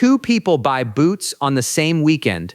Two people buy boots on the same weekend.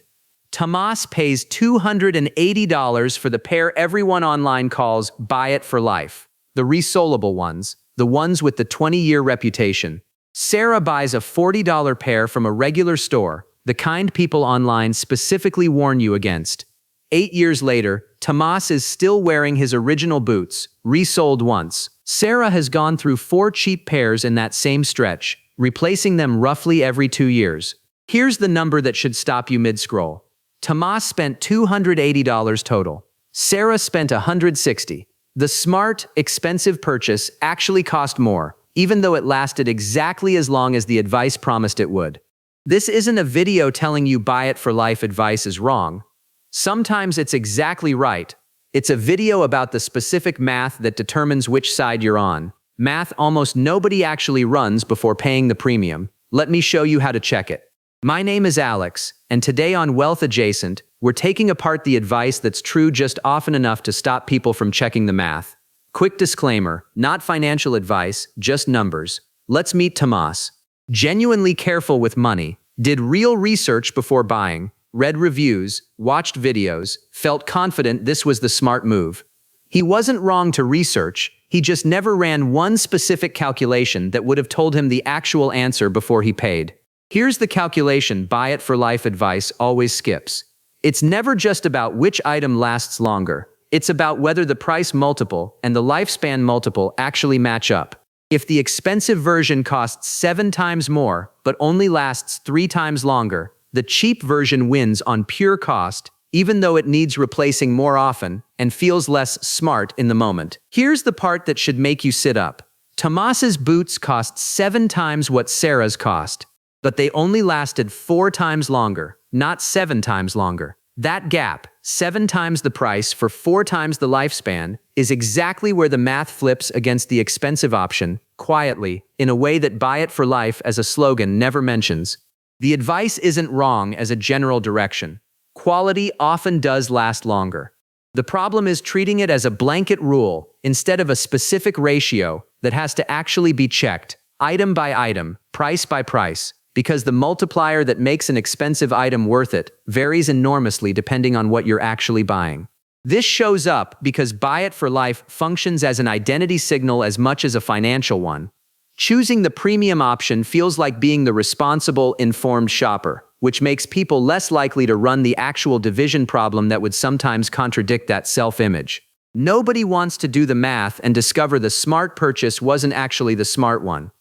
Tomas pays $280 for the pair everyone online calls buy it for life. The resolable ones, the ones with the 20-year reputation. Sara buys a $40 pair from a regular store, the kind people online specifically warn you against. 8 years later, Tomas is still wearing his original boots, resoled once. Sara has gone through 4 cheap pairs in that same stretch, replacing them roughly every 2 years. Here's the number that should stop you mid-scroll. Tomas spent $280 total. Sara spent $160. The smart, expensive purchase actually cost more, even though it lasted exactly as long as the advice promised it would. This isn't a video telling you buy it for life advice is wrong. Sometimes it's exactly right. It's a video about the specific math that determines which side you're on. Math almost nobody actually runs before paying the premium. Let me show you how to check it. My name is Alex, and today on Wealth Adjacent, we're taking apart the advice that's true just often enough to stop people from checking the math. Quick disclaimer, not financial advice, just numbers. Let's meet Tomas. Genuinely careful with money, did real research before buying, read reviews, watched videos, felt confident this was the smart move. He wasn't wrong to research, he just never ran one specific calculation that would have told him the actual answer before he paid. Here's the calculation buy it for life advice always skips. It's never just about which item lasts longer. It's about whether the price multiple and the lifespan multiple actually match up. If the expensive version costs 7 times more, but only lasts 3 times longer, the cheap version wins on pure cost, even though it needs replacing more often and feels less smart in the moment. Here's the part that should make you sit up. Tomas's boots cost 7 times what Sara's cost, but they only lasted 4 times longer, not 7 times longer. That gap, 7 times the price for 4 times the lifespan, is exactly where the math flips against the expensive option, quietly, in a way that buy it for life as a slogan never mentions. The advice isn't wrong as a general direction. Quality often does last longer. The problem is treating it as a blanket rule instead of a specific ratio that has to actually be checked, item by item, price by price, because the multiplier that makes an expensive item worth it varies enormously depending on what you're actually buying. This shows up because buy it for life functions as an identity signal as much as a financial one. Choosing the premium option feels like being the responsible, informed shopper, which makes people less likely to run the actual division problem that would sometimes contradict that self-image. Nobody wants to do the math and discover the smart purchase wasn't actually the smart one.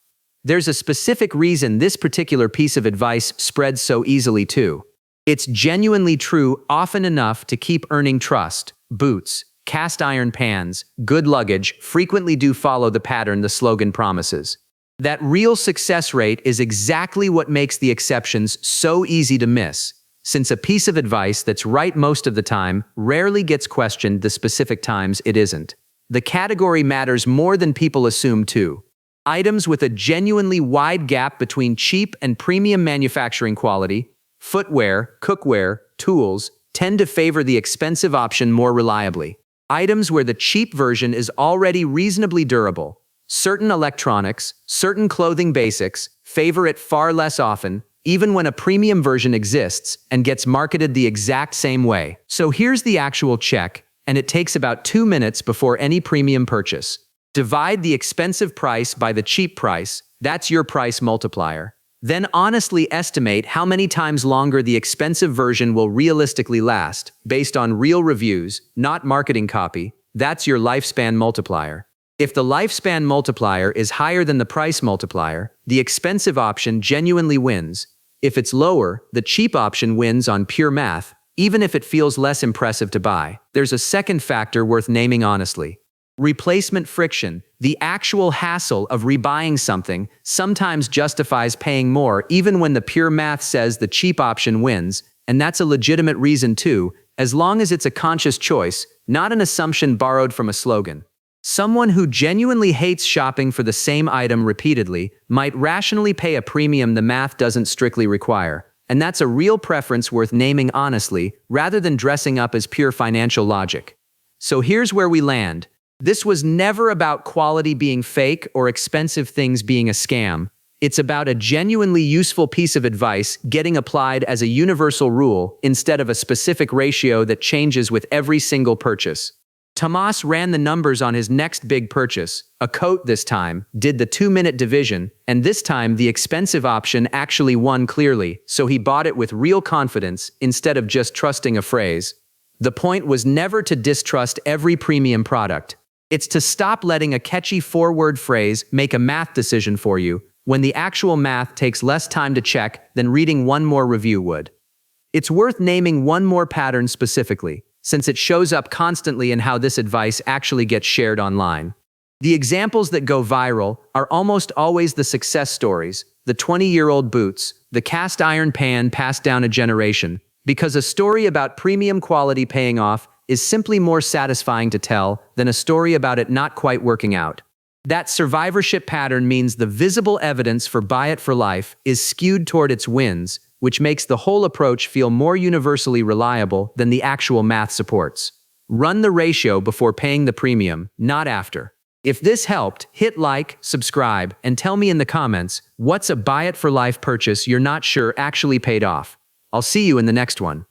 There's a specific reason this particular piece of advice spreads so easily too. It's genuinely true often enough to keep earning trust. Boots, cast iron pans, good luggage frequently do follow the pattern the slogan promises. That real success rate is exactly what makes the exceptions so easy to miss, since a piece of advice that's right most of the time rarely gets questioned the specific times it isn't. The category matters more than people assume too. Items with a genuinely wide gap between cheap and premium manufacturing quality, footwear, cookware, tools, tend to favor the expensive option more reliably. Items where the cheap version is already reasonably durable, certain electronics, certain clothing basics, favor it far less often, even when a premium version exists and gets marketed the exact same way. So here's the actual check, and it takes about 2 minutes before any premium purchase. Divide the expensive price by the cheap price, that's your price multiplier. Then honestly estimate how many times longer the expensive version will realistically last, based on real reviews, not marketing copy. That's your lifespan multiplier. If the lifespan multiplier is higher than the price multiplier, the expensive option genuinely wins. If it's lower, the cheap option wins on pure math, even if it feels less impressive to buy. There's a second factor worth naming honestly. Replacement friction, the actual hassle of rebuying something, sometimes justifies paying more even when the pure math says the cheap option wins, and that's a legitimate reason too, as long as it's a conscious choice, not an assumption borrowed from a slogan. Someone who genuinely hates shopping for the same item repeatedly might rationally pay a premium the math doesn't strictly require, and that's a real preference worth naming honestly, rather than dressing up as pure financial logic. So here's where we land. This was never about quality being fake or expensive things being a scam. It's about a genuinely useful piece of advice getting applied as a universal rule instead of a specific ratio that changes with every single purchase. Tomas ran the numbers on his next big purchase, a coat this time, did the 2-minute division, and this time the expensive option actually won clearly, so he bought it with real confidence instead of just trusting a phrase. The point was never to distrust every premium product. It's to stop letting a catchy 4-word phrase make a math decision for you when the actual math takes less time to check than reading one more review would. It's worth naming one more pattern specifically, since it shows up constantly in how this advice actually gets shared online. The examples that go viral are almost always the success stories, the 20-year-old boots, the cast iron pan passed down a generation, because a story about premium quality paying off is simply more satisfying to tell than a story about it not quite working out. That survivorship pattern means the visible evidence for buy it for life is skewed toward its wins, which makes the whole approach feel more universally reliable than the actual math supports. Run the ratio before paying the premium, not after. If this helped, hit like, subscribe, and tell me in the comments what's a buy it for life purchase you're not sure actually paid off. I'll see you in the next one.